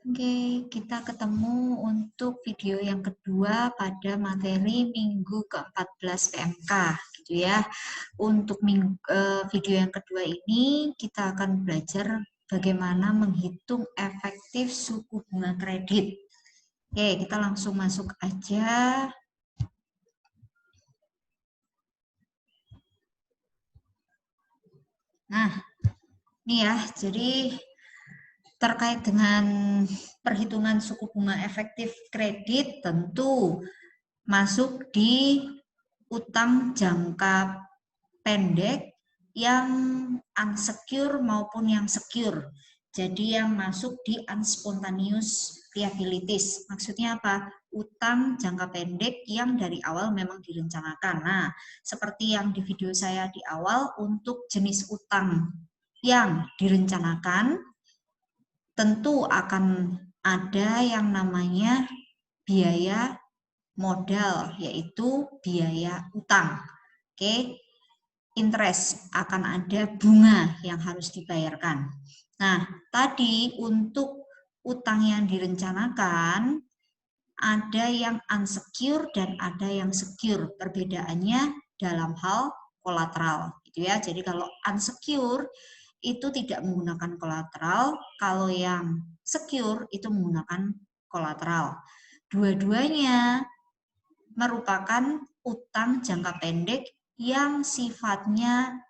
Oke, kita ketemu untuk video yang kedua pada materi minggu ke-14 PMK, gitu ya. Untuk video yang kedua ini kita akan belajar bagaimana menghitung efektif suku bunga kredit. Oke, kita langsung masuk aja. Nah, ini ya, jadi terkait dengan perhitungan suku bunga efektif kredit tentu masuk di utang jangka pendek yang unsecure maupun yang secure. Jadi yang masuk di unspontaneous liabilities. Maksudnya apa? Utang jangka pendek yang dari awal memang direncanakan. Nah, seperti yang di video saya di awal, untuk jenis utang yang direncanakan tentu akan ada yang namanya biaya modal, yaitu biaya utang. Oke, interest, akan ada bunga yang harus dibayarkan. Nah, tadi untuk utang yang direncanakan ada yang unsecure dan ada yang secure. Perbedaannya dalam hal kolateral, gitu ya. Jadi kalau unsecure itu tidak menggunakan kolateral, kalau yang secure itu menggunakan kolateral. Dua-duanya merupakan utang jangka pendek yang sifatnya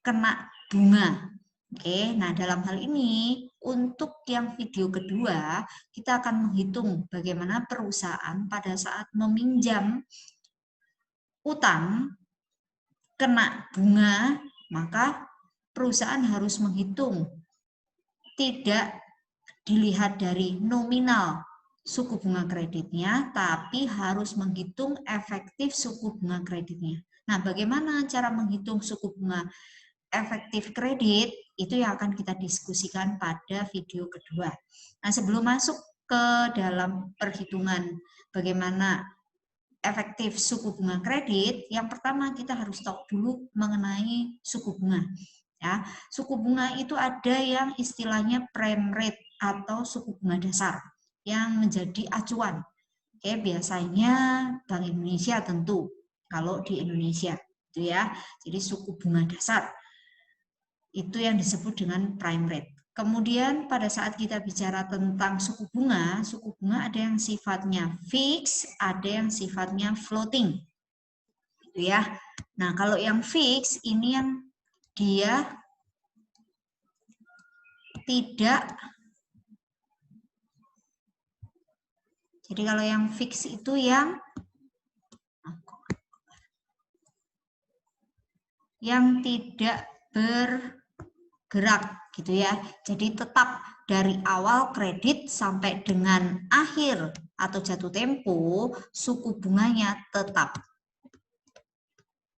kena bunga. Oke, nah dalam hal ini untuk yang video kedua kita akan menghitung bagaimana perusahaan pada saat meminjam utang kena bunga, maka perusahaan harus menghitung tidak dilihat dari nominal suku bunga kreditnya, tapi harus menghitung efektif suku bunga kreditnya. Nah, bagaimana cara menghitung suku bunga efektif kredit? Itu yang akan kita diskusikan pada video kedua. Nah, sebelum masuk ke dalam perhitungan bagaimana efektif suku bunga kredit, yang pertama kita harus tahu dulu mengenai suku bunga. Ya, suku bunga itu ada yang istilahnya prime rate atau suku bunga dasar yang menjadi acuan. Oke, biasanya Bank Indonesia tentu kalau di Indonesia itu ya. Jadi suku bunga dasar itu yang disebut dengan prime rate. Kemudian pada saat kita bicara tentang suku bunga ada yang sifatnya fix, ada yang sifatnya floating. Gitu ya. Nah, kalau yang fix ini yang dia tidak, jadi kalau yang fix itu yang tidak bergerak gitu ya. Jadi tetap dari awal kredit sampai dengan akhir atau jatuh tempo suku bunganya tetap.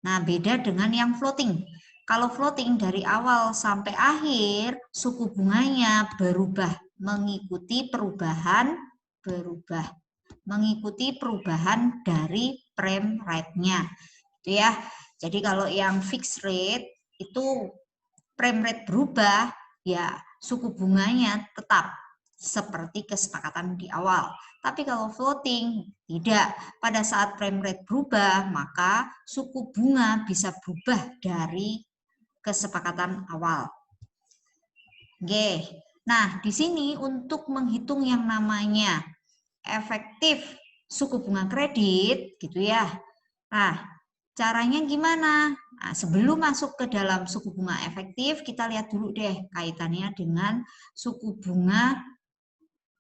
Nah, beda dengan yang floating. Kalau floating dari awal sampai akhir suku bunganya berubah mengikuti perubahan dari prime rate-nya. Itu ya. Jadi kalau yang fixed rate itu prime rate berubah, ya suku bunganya tetap seperti kesepakatan di awal. Tapi kalau floating, tidak. Pada saat prime rate berubah, maka suku bunga bisa berubah dari kesepakatan awal. Oke. Nah, di sini untuk menghitung yang namanya efektif suku bunga kredit, gitu ya. Nah, caranya gimana? Nah, sebelum masuk ke dalam suku bunga efektif, kita lihat dulu deh kaitannya dengan suku bunga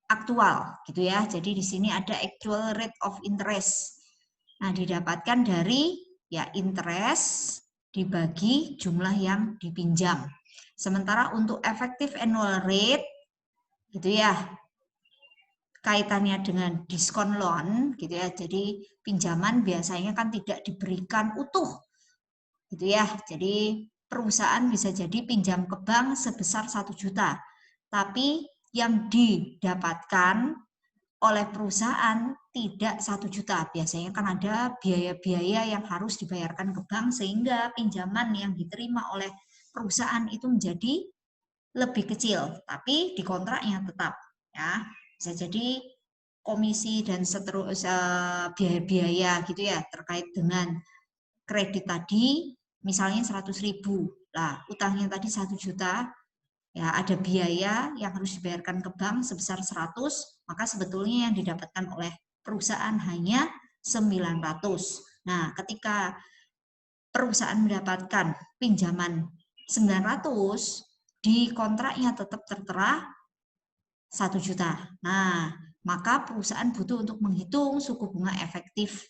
aktual, gitu ya. Jadi di sini ada actual rate of interest. Nah, didapatkan dari ya interest dibagi jumlah yang dipinjam. Sementara untuk effective annual rate, gitu ya, kaitannya dengan diskon loan, gitu ya. Jadi pinjaman biasanya kan tidak diberikan utuh, gitu ya. Jadi perusahaan bisa jadi pinjam ke bank sebesar 1 juta, tapi yang didapatkan oleh perusahaan tidak 1 juta. Biasanya kan ada biaya-biaya yang harus dibayarkan ke bank sehingga pinjaman yang diterima oleh perusahaan itu menjadi lebih kecil, tapi di kontraknya tetap ya. Bisa jadi komisi dan seterusnya biaya-biaya gitu ya terkait dengan kredit tadi, misalnya 100.000. Lah, utangnya tadi 1 juta, ya ada biaya yang harus dibayarkan ke bank sebesar 100, maka sebetulnya yang didapatkan oleh perusahaan hanya 900. Nah, ketika perusahaan mendapatkan pinjaman 900, di kontraknya tetap tertera 1 juta. Nah, maka perusahaan butuh untuk menghitung suku bunga efektif,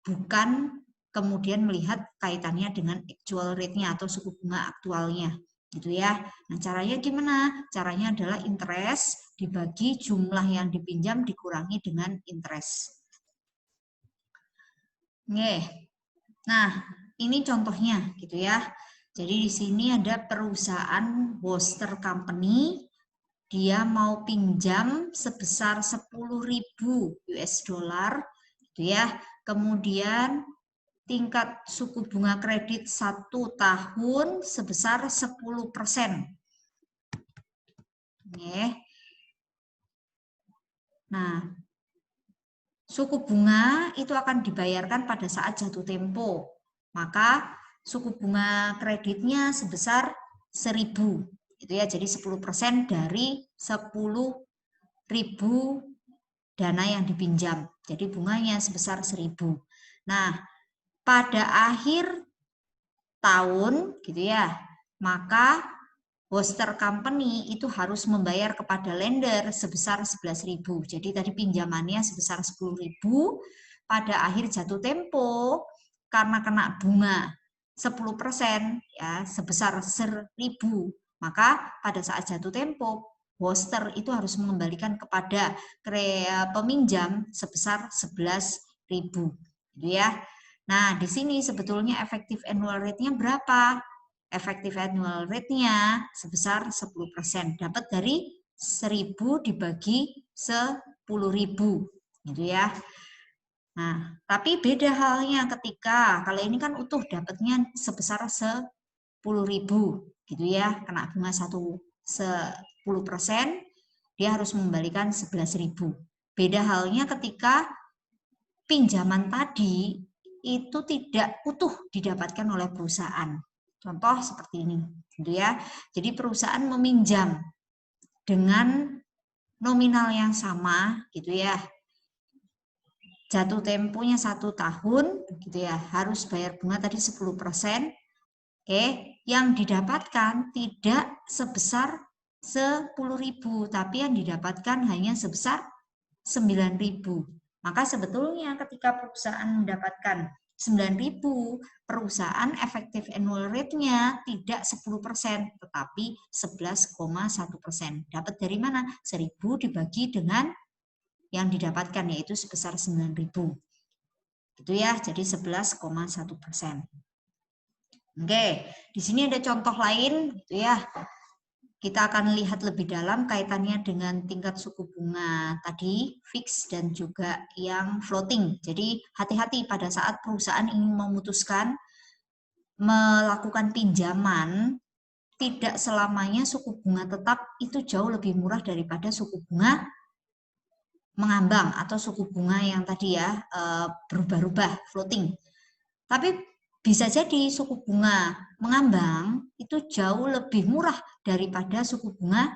bukan kemudian melihat kaitannya dengan actual rate-nya atau suku bunga aktualnya. Gitu ya. Nah, caranya gimana? Caranya adalah interest dibagi jumlah yang dipinjam dikurangi dengan interest. Oke. Nah, ini contohnya gitu ya. Jadi di sini ada perusahaan Worcester Company, dia mau pinjam sebesar 10.000 US dollar gitu ya. Kemudian tingkat suku bunga kredit 1 tahun sebesar 10%. Nah, suku bunga itu akan dibayarkan pada saat jatuh tempo. Maka suku bunga kreditnya sebesar 1.000. Itu ya, jadi 10% dari 10.000 dana yang dipinjam. Jadi bunganya sebesar 1.000. Nah, pada akhir tahun gitu ya, maka Worcester Company itu harus membayar kepada lender sebesar 11.000. Jadi tadi pinjamannya sebesar 10.000, pada akhir jatuh tempo karena kena bunga 10% ya sebesar 1.000, maka pada saat jatuh tempo Worcester itu harus mengembalikan kepada peminjam sebesar 11.000 gitu ya. Nah, di sini sebetulnya efektif annual rate-nya berapa? Efektif annual rate-nya sebesar 10%. Dapat dari 1.000 dibagi 10.000 gitu ya. Nah, tapi beda halnya ketika kalau ini kan utuh dapatnya sebesar 10.000 gitu ya. Kena bunga 10%, dia harus mengembalikan 11.000. Beda halnya ketika pinjaman tadi itu tidak utuh didapatkan oleh perusahaan. Contoh seperti ini, gitu ya. Jadi perusahaan meminjam dengan nominal yang sama, gitu ya. Jatuh temponya 1 tahun, gitu ya. Harus bayar bunga tadi 10%. Oke, yang didapatkan tidak sebesar 10.000, tapi yang didapatkan hanya sebesar 9.000. Maka sebetulnya ketika perusahaan mendapatkan 9.000, perusahaan efektif annual rate-nya tidak 10%, tetapi 11,1%. Dapat dari mana? 1.000 dibagi dengan yang didapatkan, yaitu sebesar 9.000. Gitu ya, jadi 11,1%. Oke, di sini ada contoh lain, gitu ya. Kita akan lihat lebih dalam kaitannya dengan tingkat suku bunga tadi, fix dan juga yang floating. Jadi hati-hati pada saat perusahaan ingin memutuskan melakukan pinjaman, tidak selamanya suku bunga tetap itu jauh lebih murah daripada suku bunga mengambang atau suku bunga yang tadi ya berubah-ubah, floating. Tapi bisa jadi suku bunga mengambang itu jauh lebih murah daripada suku bunga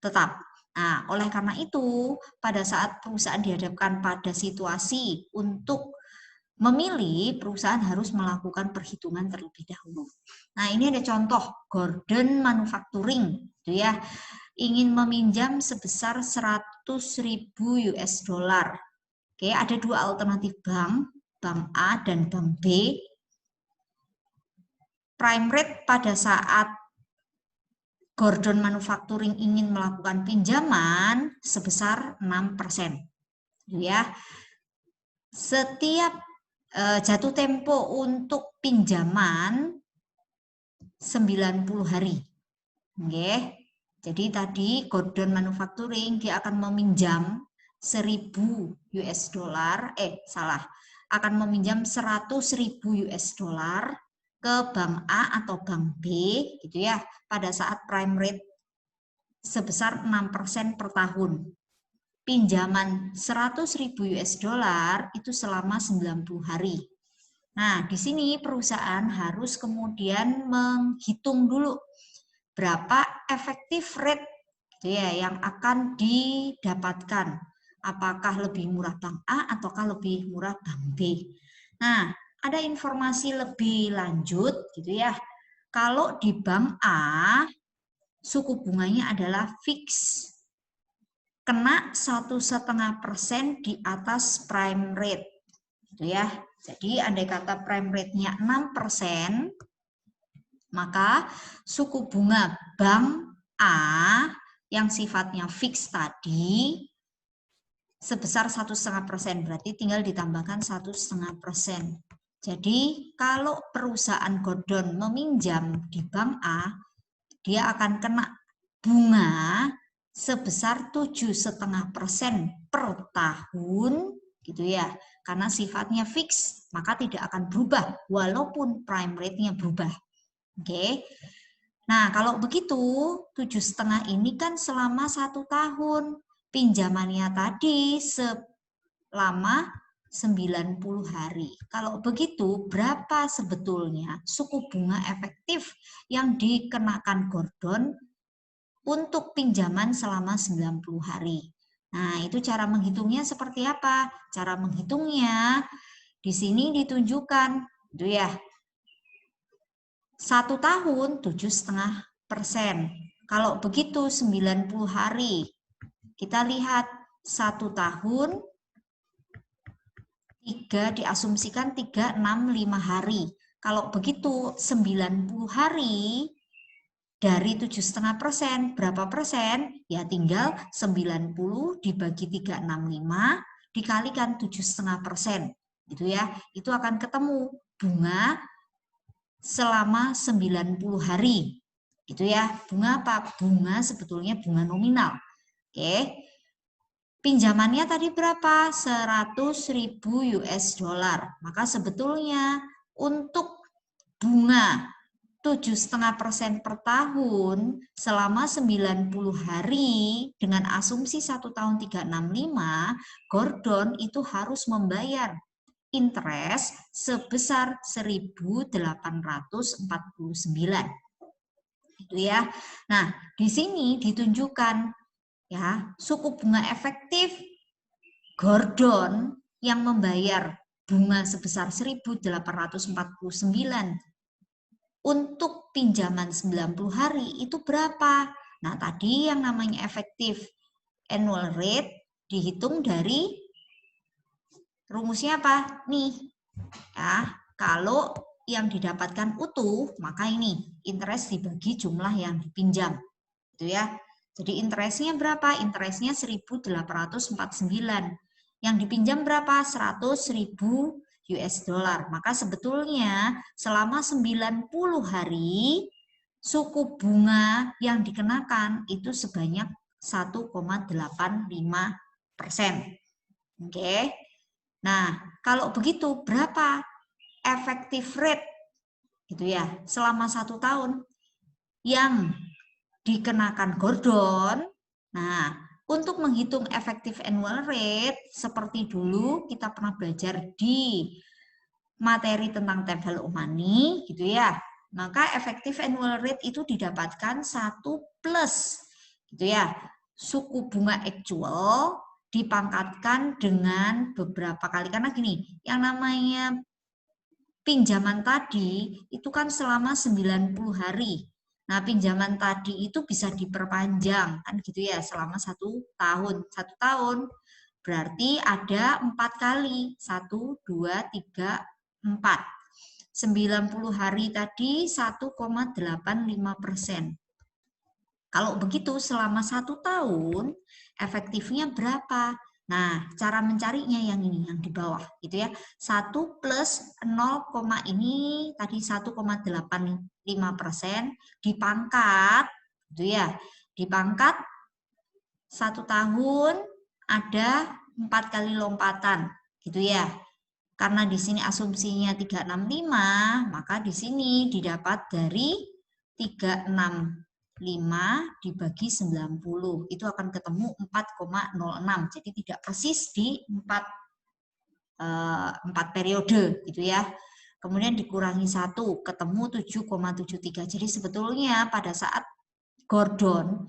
tetap. Nah, oleh karena itu, pada saat perusahaan dihadapkan pada situasi untuk memilih, perusahaan harus melakukan perhitungan terlebih dahulu. Nah, ini ada contoh Gordon Manufacturing, gitu ya. Ingin meminjam sebesar 100.000 US dollar. Oke, ada dua alternatif bank, Bank A dan Bank B. Prime rate pada saat Gordon Manufacturing ingin melakukan pinjaman sebesar 6%. Ya. Setiap jatuh tempo untuk pinjaman 90 hari. Oke. Jadi tadi Gordon Manufacturing dia akan meminjam 1.000 US dollar, akan meminjam 100.000 US dollar ke Bank A atau Bank B gitu ya pada saat prime rate sebesar 6% per tahun. pinjaman 100.000 US dollar itu selama 90 hari. Nah, di sini perusahaan harus kemudian menghitung dulu berapa efektif rate gitu ya, yang akan didapatkan. Apakah lebih murah bank A ataukah lebih murah bank B. Nah, ada informasi lebih lanjut gitu ya. Kalau di bank A, suku bunganya adalah fix. Kena 1,5% di atas prime rate. Gitu ya. Jadi andai kata prime rate-nya 6%, maka suku bunga bank A yang sifatnya fix tadi sebesar 1,5%, berarti tinggal ditambahkan 1,5%. Jadi kalau perusahaan Gordon meminjam di bank A, dia akan kena bunga sebesar 7,5% per tahun, gitu ya. Karena sifatnya fix, maka tidak akan berubah walaupun prime rate-nya berubah. Oke. Nah, kalau begitu 7,5 ini kan selama 1 tahun. Pinjamannya tadi selama 90 hari. Kalau begitu, berapa sebetulnya suku bunga efektif yang dikenakan Gordon untuk pinjaman selama 90 hari? Nah, itu cara menghitungnya seperti apa? Cara menghitungnya di sini ditunjukkan, itu ya. 1 tahun 7,5%. Kalau begitu 90 hari. Kita lihat 1 tahun 3 diasumsikan 3, 6, 5 hari. Kalau begitu 90 hari dari 7,5%, berapa persen? Ya tinggal 90 dibagi 365 dikalikan 7,5%. Gitu ya. Itu akan ketemu bunga selama 90 hari. Gitu ya. Bunga apa? Bunga sebetulnya bunga nominal. Oke. Pinjamannya tadi berapa? 100.000 US dollar. Maka sebetulnya untuk bunga 7,5% per tahun selama 90 hari dengan asumsi 1 tahun 365, Gordon itu harus membayar interest sebesar 1.849. Itu ya. Nah, di sini ditunjukkan ya, suku bunga efektif Gordon yang membayar bunga sebesar 1.849 untuk pinjaman 90 hari itu berapa? Nah, tadi yang namanya efektif annual rate dihitung dari rumusnya apa? Nih. Ya, kalau yang didapatkan utuh, maka ini interest dibagi jumlah yang dipinjam. Gitu ya. Jadi interestnya berapa? Interestnya 1.849. Yang dipinjam berapa? 100.000 US dollar. Maka sebetulnya selama 90 hari suku bunga yang dikenakan itu sebanyak 1,85%. Oke. Nah, kalau begitu berapa efektif rate gitu ya selama 1 tahun yang dikenakan Gordon? Nah, untuk menghitung efektif annual rate, seperti dulu kita pernah belajar di materi tentang time value of money, gitu ya. Maka efektif annual rate itu didapatkan 1 plus, gitu ya, suku bunga actual dipangkatkan dengan beberapa kali. Karena gini, yang namanya pinjaman tadi itu kan selama 90 hari. Nah, pinjaman tadi itu bisa diperpanjang, kan gitu ya, selama 1 tahun. 1 tahun berarti ada 4 kali. 1, 2, 3, 4. 90 hari tadi 1,85%. Kalau begitu selama 1 tahun, efektifnya berapa? Nah, cara mencarinya yang ini, yang di bawah, gitu ya. 1 plus 0, ini tadi 1,85% dipangkat, gitu ya. Dipangkat 1 tahun ada 4 kali lompatan, gitu ya. Karena di sini asumsinya 365, maka di sini didapat dari 36 dibagi 90. Itu akan ketemu 4,06. Jadi tidak persis di 4 periode gitu ya. Kemudian dikurangi 1, ketemu 7,73. Jadi sebetulnya pada saat Gordon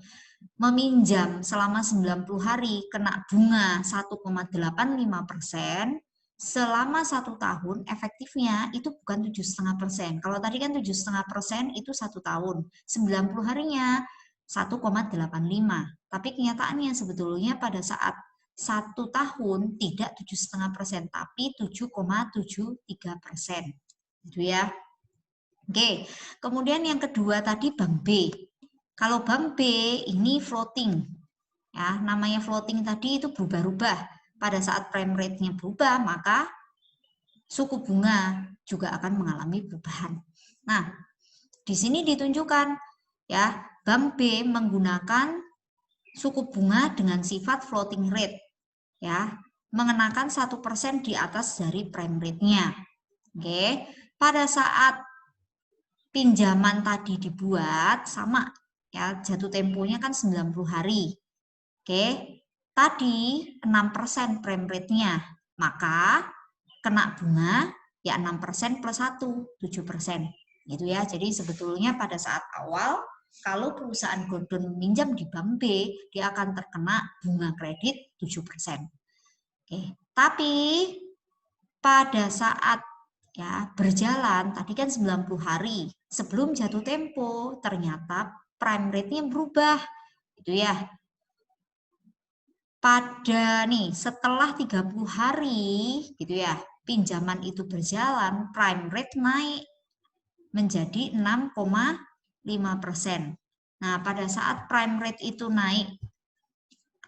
meminjam selama 90 hari kena bunga 1,85%, selama 1 tahun efektifnya itu bukan 7,5%. Kalau tadi kan 7,5% itu 1 tahun, 90 harinya 1,85. Tapi kenyataannya sebetulnya pada saat 1 tahun tidak 7,5%, tapi 7,73%. Gitu ya. Oke, kemudian yang kedua tadi Bank B. Kalau Bank B ini floating. Ya, namanya floating tadi itu berubah-ubah. Pada saat prime rate-nya berubah, maka suku bunga juga akan mengalami perubahan. Nah, di sini ditunjukkan ya, Bank B menggunakan suku bunga dengan sifat floating rate. Ya, mengenakan 1% di atas dari prime rate-nya. Oke, pada saat pinjaman tadi dibuat sama ya, jatuh temponya kan 90 hari. Oke, tadi 6% prime rate-nya, maka kena bunga ya 6% plus 1, 7%. Gitu ya. Jadi sebetulnya pada saat awal kalau perusahaan Gordon meminjam di Bank B, dia akan terkena bunga kredit 7%. Oke, tapi pada saat ya berjalan tadi kan 90 hari sebelum jatuh tempo ternyata prime rate-nya berubah gitu ya. Pada nih setelah 30 hari gitu ya, pinjaman itu berjalan, prime rate naik menjadi 6,5%. Nah, pada saat prime rate itu naik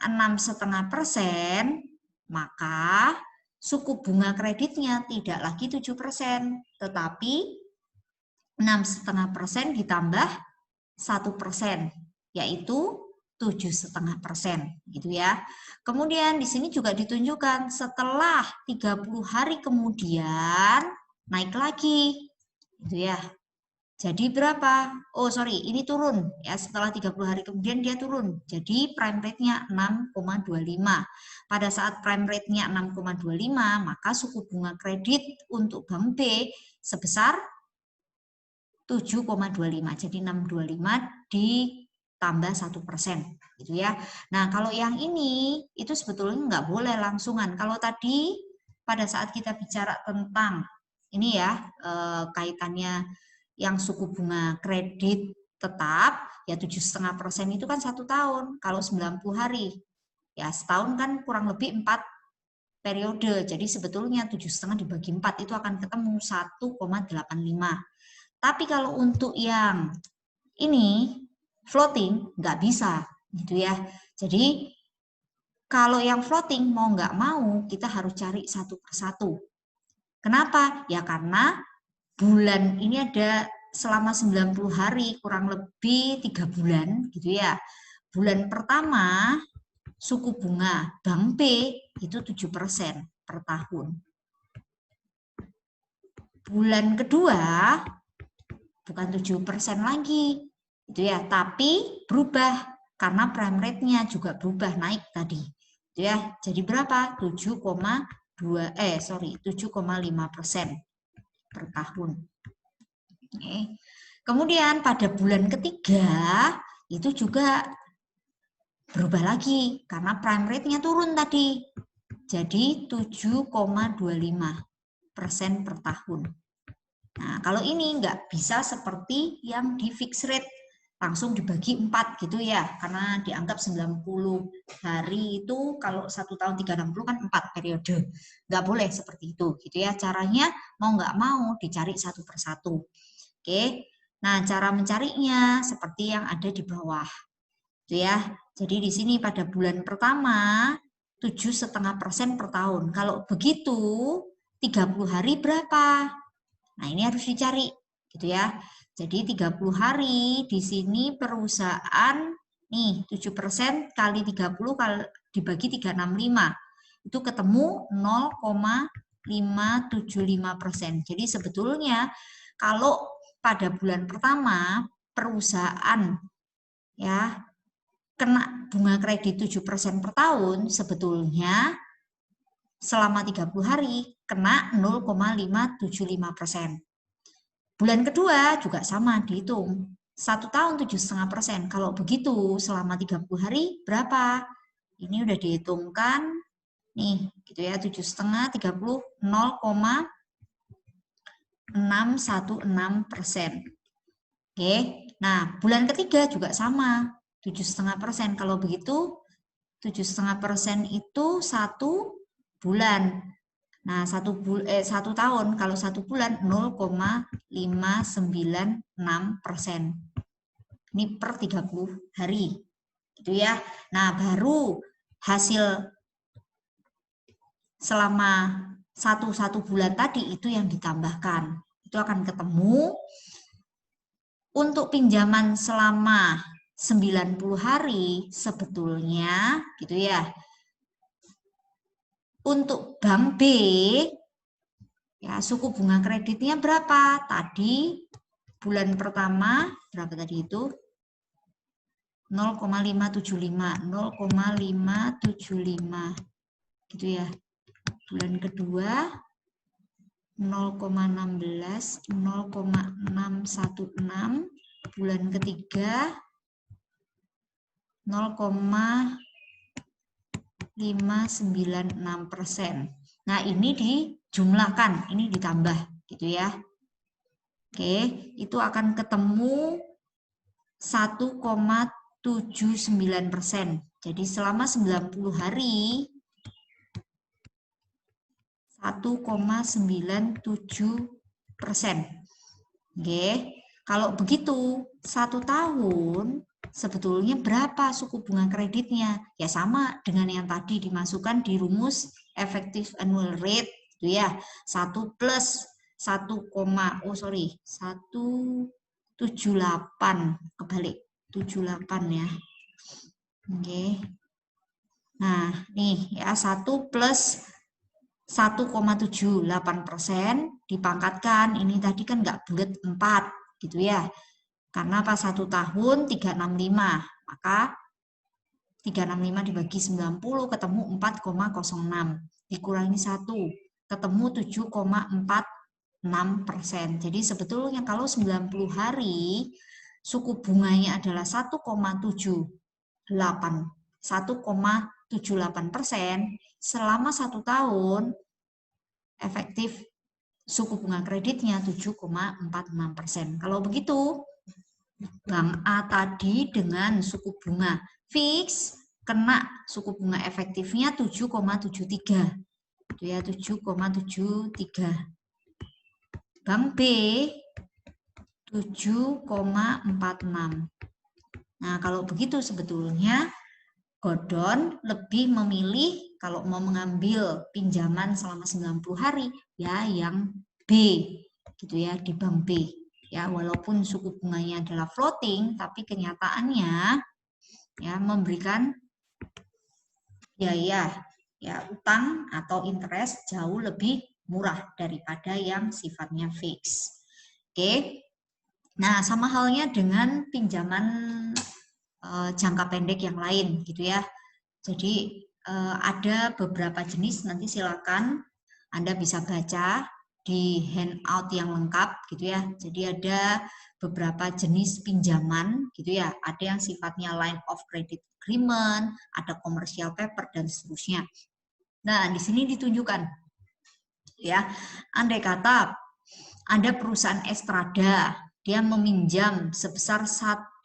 6,5%, maka suku bunga kreditnya tidak lagi 7%, tetapi 6,5% ditambah 1%, yaitu 7,5%, gitu ya. Kemudian di sini juga ditunjukkan setelah 30 hari kemudian naik lagi, gitu ya. Jadi berapa? Oh sorry, ini turun ya, setelah 30 hari kemudian dia turun. Jadi prime rate-nya 6,25. Pada saat prime rate-nya 6,25, maka suku bunga kredit untuk Bank B sebesar 7,25. Jadi 6,25 ditambah 1%, gitu ya. Nah, kalau yang ini itu sebetulnya nggak boleh langsungan. Kalau tadi pada saat kita bicara tentang ini ya, kaitannya yang suku bunga kredit tetap ya 7,5% itu kan 1 tahun. Kalau 90 hari ya setahun kan kurang lebih 4 periode. Jadi sebetulnya 7,5 dibagi 4 itu akan ketemu 1,85. Tapi kalau untuk yang ini floating nggak bisa gitu ya. Jadi kalau yang floating mau nggak mau kita harus cari satu persatu. Kenapa? Ya karena bulan ini ada selama 90 hari kurang lebih 3 bulan gitu ya. Bulan pertama suku bunga Bank B itu 7% per tahun. Bulan kedua bukan 7% lagi gitu ya, tapi berubah karena prime rate-nya juga berubah naik tadi. Gitu ya. Jadi berapa? 7,5% per tahun. Oke. Kemudian pada bulan ketiga itu juga berubah lagi karena prime rate-nya turun tadi. Jadi 7,25% per tahun. Nah, kalau ini nggak bisa seperti yang di fixed rate langsung dibagi 4 gitu ya, karena dianggap 90 hari itu kalau 1 tahun 360 kan 4 periode. Nggak boleh seperti itu gitu ya. Caranya mau nggak mau dicari satu persatu. Oke. Nah, cara mencarinya seperti yang ada di bawah. Gitu ya. Jadi di sini pada bulan pertama 7,5% per tahun. Kalau begitu 30 hari berapa? Nah, ini harus dicari gitu ya. Jadi 30 hari di sini perusahaan nih 7% kali 30 kali dibagi 365. Itu ketemu 0,575%. Jadi sebetulnya kalau pada bulan pertama perusahaan ya kena bunga kredit 7% per tahun, sebetulnya selama 30 hari kena 0,575%. Bulan kedua juga sama dihitung. 1 tahun 7,5%. Kalau begitu selama 30 hari berapa? Ini udah dihitungkan nih, gitu ya, 7,5 30 0,616%. Oke. Nah, bulan ketiga juga sama, 7,5%. Kalau begitu 7,5% itu 1 bulan. Nah, 1 tahun, kalau 1 bulan 0,596%. Ini per 30 hari. Gitu ya. Nah, baru hasil selama satu bulan tadi itu yang ditambahkan. Itu akan ketemu untuk pinjaman selama 90 hari sebetulnya gitu ya. Untuk bank B, ya suku bunga kreditnya berapa? Tadi bulan pertama berapa tadi itu? 0,575, 0,575 gitu ya. Bulan kedua 0,16, 0,616, bulan ketiga 0,596%. Nah, ini dijumlahkan, ini ditambah gitu ya. Oke, itu akan ketemu 1,79%. Jadi selama 90 hari 1,97%. Oke, kalau begitu 1 tahun sebetulnya berapa suku bunga kreditnya? Ya sama dengan yang tadi dimasukkan di rumus effective annual rate, itu ya. 1 plus 178 kebalik 78 ya. Oke. Nah, nih ya 1 plus 1,78% dipangkatkan, ini tadi kan nggak bulat 4 gitu ya, karena pas 1 tahun 365, maka 365 dibagi 90 ketemu 4,06, dikurangi 1 ketemu 7,46%. Jadi sebetulnya kalau 90 hari suku bunganya adalah 1,78%, selama 1 tahun efektif suku bunga kreditnya 7,46%. Kalau begitu, Bank A tadi dengan suku bunga fix kena suku bunga efektifnya 7,73. Itu ya, 7,73. Bank B 7,46. Nah, kalau begitu sebetulnya Godon lebih memilih kalau mau mengambil pinjaman selama 90 hari ya yang B gitu ya, di bank B ya, walaupun suku bunganya adalah floating tapi kenyataannya ya memberikan biaya ya utang atau interest jauh lebih murah daripada yang sifatnya fix. Oke. Nah, sama halnya dengan pinjaman jangka pendek yang lain gitu ya. Jadi ada beberapa jenis, nanti silakan Anda bisa baca di handout yang lengkap gitu ya. Jadi ada beberapa jenis pinjaman gitu ya. Ada yang sifatnya line of credit agreement, ada commercial paper dan seterusnya. Nah, di sini ditunjukkan ya. Andai kata ada perusahaan Estrada, dia meminjam sebesar 1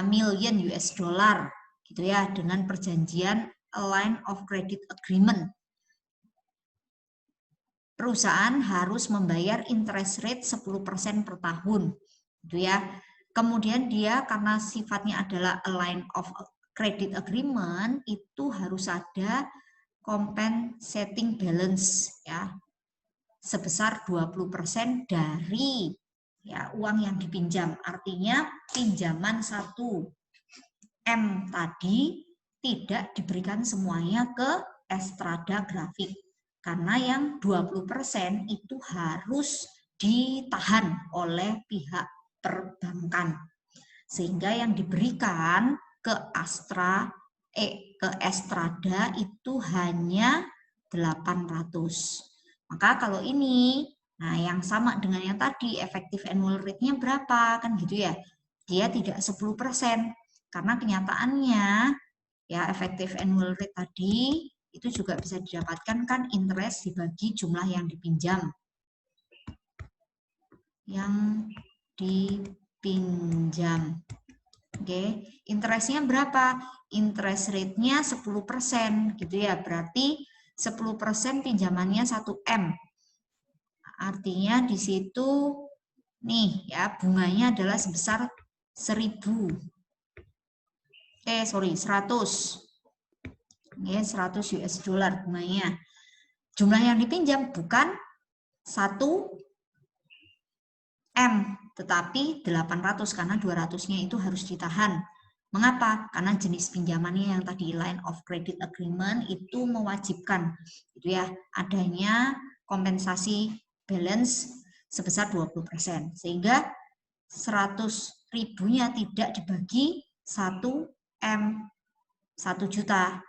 million US dollar gitu ya, dengan perjanjian line of credit agreement. Perusahaan harus membayar interest rate 10% per tahun gitu ya. Kemudian dia karena sifatnya adalah a line of credit agreement, itu harus ada compensating balance ya, sebesar 20% dari ya uang yang dipinjam. Artinya pinjaman 1 M tadi tidak diberikan semuanya ke Estrada Grafik, karena yang 20% itu harus ditahan oleh pihak perbankan. Sehingga yang diberikan ke Estrada itu hanya 800. Maka kalau ini, nah yang sama dengan yang tadi, effective annual rate-nya berapa? Kan gitu ya. Dia tidak 10%. Karena kenyataannya, ya effective annual rate tadi, itu juga bisa didapatkan kan interest dibagi jumlah yang dipinjam. Yang dipinjam. Oke, interestnya berapa? Interest rate-nya 10%, gitu ya. Berarti 10% pinjamannya 1M. Artinya di situ nih ya bunganya adalah sebesar 100. 100. Ya, 100 US dollar bunganya. Jumlah yang dipinjam bukan 1M, tetapi 800 karena 200-nya itu harus ditahan. Mengapa? Karena jenis pinjamannya yang tadi line of credit agreement itu mewajibkan gitu ya, adanya kompensasi balance sebesar 20%. Sehingga 100 ribunya tidak dibagi 1M, 1 juta.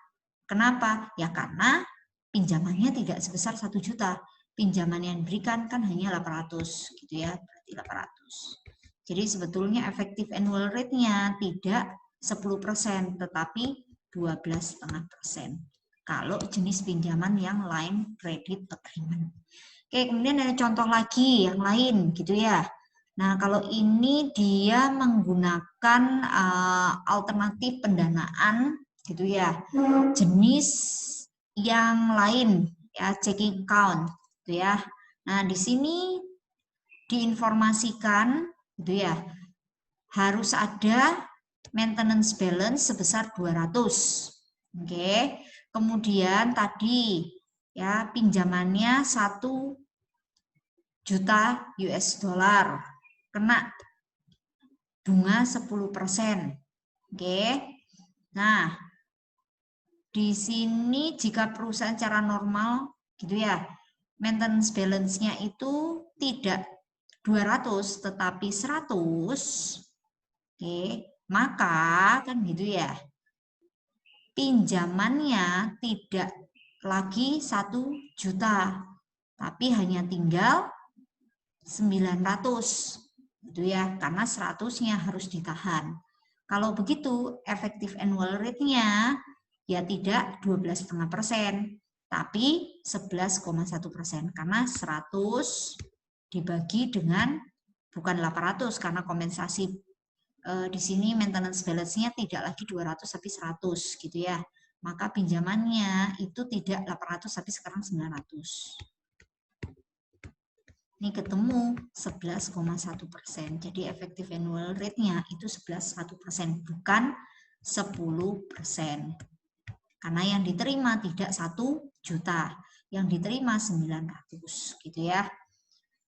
Kenapa? Ya karena pinjamannya tidak sebesar 1 juta. Pinjaman yang diberikan kan hanya 800 gitu ya, berarti 800. Jadi sebetulnya effective annual rate-nya tidak 10%, tetapi 12,5% kalau jenis pinjaman yang line credit agreement. Oke, kemudian ada contoh lagi yang lain gitu ya. Nah, kalau ini dia menggunakan alternatif pendanaan gitu ya, jenis yang lain ya, checking account gitu ya. Nah, di sini diinformasikan gitu ya, harus ada maintenance balance sebesar 200. Oke. Kemudian tadi ya pinjamannya 1 juta US dollar. Kena bunga 10%. Oke. Nah, di sini jika perusahaan secara normal gitu ya, maintenance balance-nya itu tidak 200 tetapi 100. Oke, maka kan gitu ya. Pinjamannya tidak lagi 1 juta, tapi hanya tinggal 900. Gitu ya, karena 100-nya harus ditahan. Kalau begitu, effective annual rate-nya ya tidak 12,5%, tapi 11,1%. Karena 100 dibagi dengan bukan 800 karena kompensasi di sini maintenance balance-nya tidak lagi 200 tapi 100 gitu ya. Maka pinjamannya itu tidak 800 tapi sekarang 900. Ini ketemu 11,1%. Jadi effective annual rate-nya itu 11,1%, bukan 10%. Karena yang diterima tidak 1 juta, yang diterima 900 gitu ya.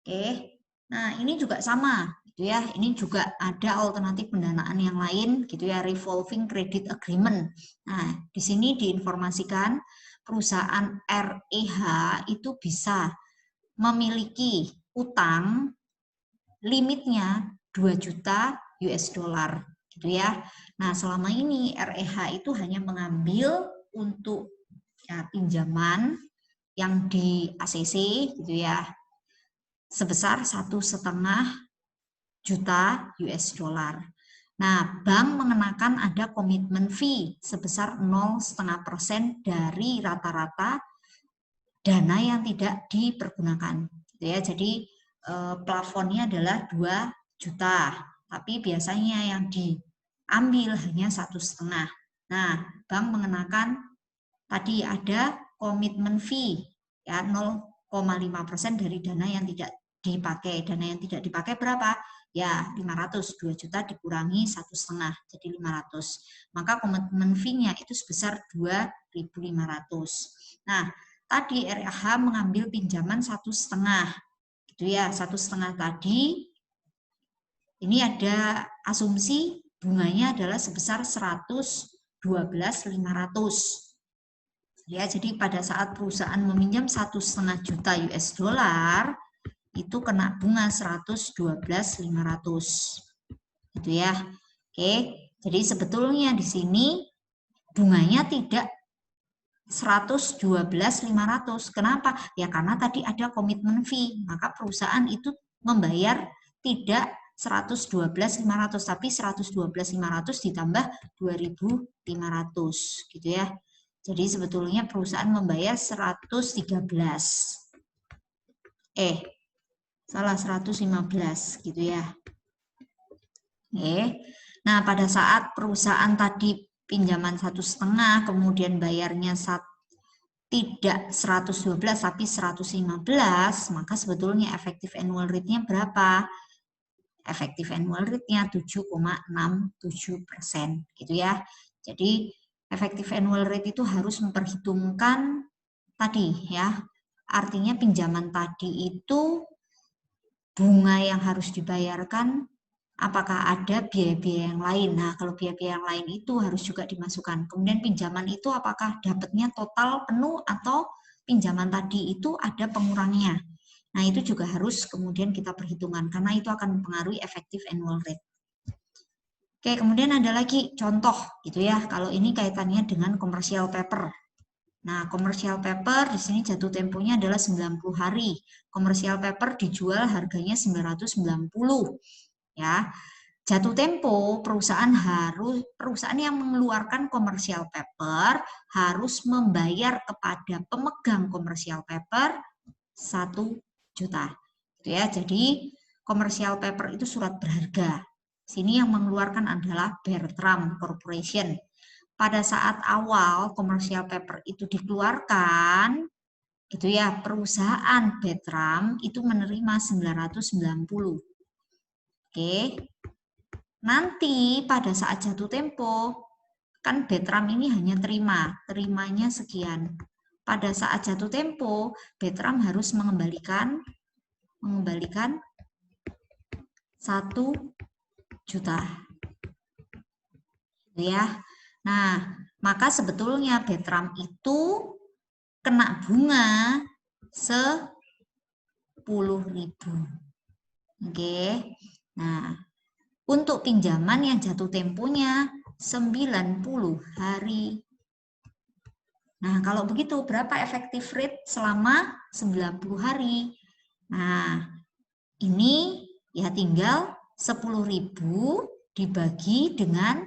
Oke. Nah, ini juga sama gitu ya. Ini juga ada alternatif pendanaan yang lain gitu ya, revolving credit agreement. Nah, di sini diinformasikan perusahaan REH itu bisa memiliki utang limitnya 2 juta US dollar gitu ya. Nah, selama ini REH itu hanya mengambil untuk ya, pinjaman yang di ACC gitu ya, sebesar 1,5 juta US dollar. Nah, bank mengenakan ada komitmen fee sebesar 0,5% dari rata-rata dana yang tidak dipergunakan. Gitu ya. Jadi plafonnya adalah 2 juta, tapi biasanya yang diambil hanya 1,5. Nah, bank mengenakan tadi ada komitmen fee ya 0,5% dari dana yang tidak dipakai. Dana yang tidak dipakai berapa? Ya 500, 2 juta dikurangi 1,5 jadi 500. Maka komitmen fee-nya itu sebesar 2.500. Nah, tadi REH mengambil pinjaman 1,5 gitu ya, 1,5 tadi ini ada asumsi bunganya adalah sebesar 112.500. Ya, jadi pada saat perusahaan meminjam 1,5 juta US dollar itu kena bunga 112.500. Gitu ya. Oke, jadi sebetulnya di sini bunganya tidak 112.500. Kenapa? Ya karena tadi ada komitmen fee, maka perusahaan itu membayar tidak 112.500 tapi 112.500 ditambah 2.500 gitu ya. Jadi sebetulnya perusahaan membayar 113. Salah 115 gitu ya. Oke. Nah, pada saat perusahaan tadi pinjaman 1,5 kemudian bayarnya tidak 112 tapi 115, maka sebetulnya efektif annual rate-nya berapa? Efektif annual rate-nya 7,67% gitu ya. Jadi efektif annual rate itu harus memperhitungkan tadi ya. Artinya pinjaman tadi itu bunga yang harus dibayarkan, apakah ada biaya-biaya yang lain. Nah, kalau biaya-biaya yang lain itu harus juga dimasukkan. Kemudian pinjaman itu apakah dapatnya total penuh atau pinjaman tadi itu ada pengurangnya. Nah, itu juga harus kemudian kita perhitungkan karena itu akan mempengaruhi efektif annual rate. Oke, kemudian ada lagi contoh gitu ya. Kalau ini kaitannya dengan commercial paper. Nah, commercial paper di sini jatuh temponya adalah 90 hari. Commercial paper dijual harganya 990. Ya. Jatuh tempo perusahaan yang mengeluarkan commercial paper harus membayar kepada pemegang commercial paper 1 juta. Gitu ya. Jadi commercial paper itu surat berharga. Sini yang mengeluarkan adalah Bertram Corporation. Pada saat awal commercial paper itu dikeluarkan, gitu ya, perusahaan Bertram itu menerima 990. Oke. Nanti pada saat jatuh tempo, kan Bertram ini hanya terimanya sekian. Pada saat jatuh tempo, Bertram harus mengembalikan 1 juta. Ya. Nah, maka sebetulnya Bertram itu kena bunga 10.000. Oke. Nah, untuk pinjaman yang jatuh temponya 90 hari. Nah, kalau begitu berapa efektif rate selama 90 hari? Nah, ini ya tinggal 10.000 dibagi dengan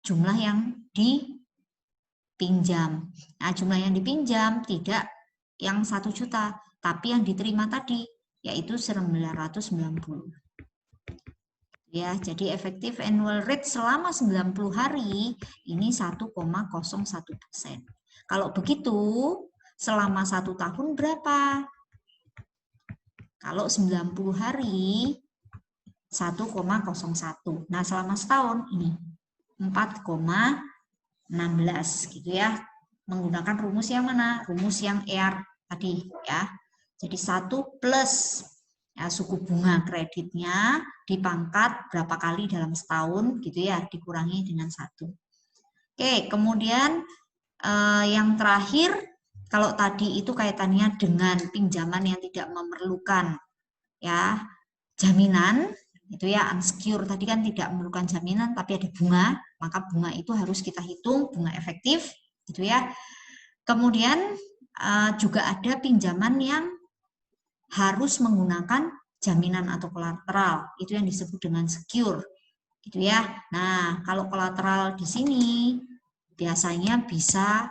jumlah yang dipinjam. Nah, jumlah yang dipinjam tidak yang 1 juta, tapi yang diterima tadi, yaitu 990. Ya, jadi efektif annual rate selama 90 hari ini 1,01%. Kalau begitu, selama 1 tahun berapa? Kalau 90 hari, 1,01. Nah, selama setahun ini 4,16 gitu ya. Menggunakan rumus yang mana? Rumus yang EAR tadi ya. Jadi 1 plus ya, suku bunga kreditnya dipangkat berapa kali dalam setahun gitu ya, dikurangi dengan 1. Oke, kemudian yang terakhir, kalau tadi itu kaitannya dengan pinjaman yang tidak memerlukan ya jaminan, itu ya unsecured tadi kan tidak memerlukan jaminan tapi ada bunga, maka bunga itu harus kita hitung bunga efektif gitu ya. Kemudian juga ada pinjaman yang harus menggunakan jaminan atau kolateral, itu yang disebut dengan secure gitu ya. Nah, kalau kolateral di sini biasanya bisa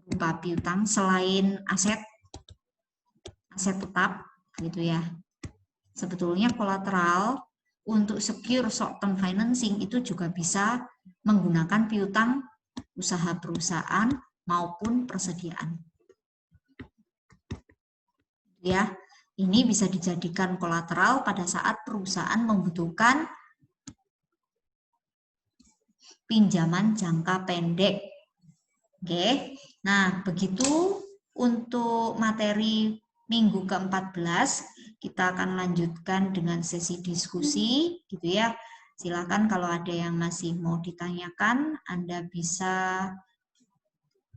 berupa piutang selain aset tetap gitu ya. Sebetulnya kolateral untuk secure short term financing itu juga bisa menggunakan piutang usaha perusahaan maupun persediaan. Ya, ini bisa dijadikan kolateral pada saat perusahaan membutuhkan pinjaman jangka pendek. Oke. Nah, begitu untuk materi minggu ke-14. Kita akan lanjutkan dengan sesi diskusi gitu ya. Silakan kalau ada yang masih mau ditanyakan, Anda bisa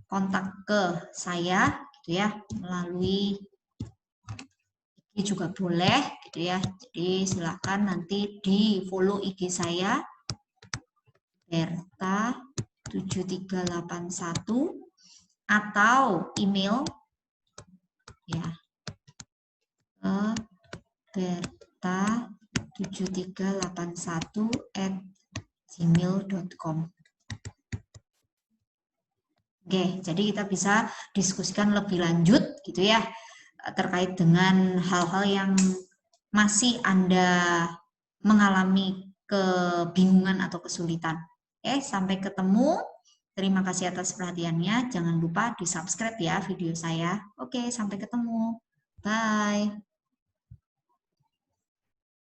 kontak ke saya gitu ya melalui juga boleh gitu ya. Jadi silakan nanti di follow IG saya Berta 7381 atau email ya ke berta7381@gmail.com. Oke, jadi kita bisa diskusikan lebih lanjut gitu ya terkait dengan hal-hal yang masih Anda mengalami kebingungan atau kesulitan. Oke, sampai ketemu. Terima kasih atas perhatiannya. Jangan lupa di-subscribe ya video saya. Oke, sampai ketemu. Bye.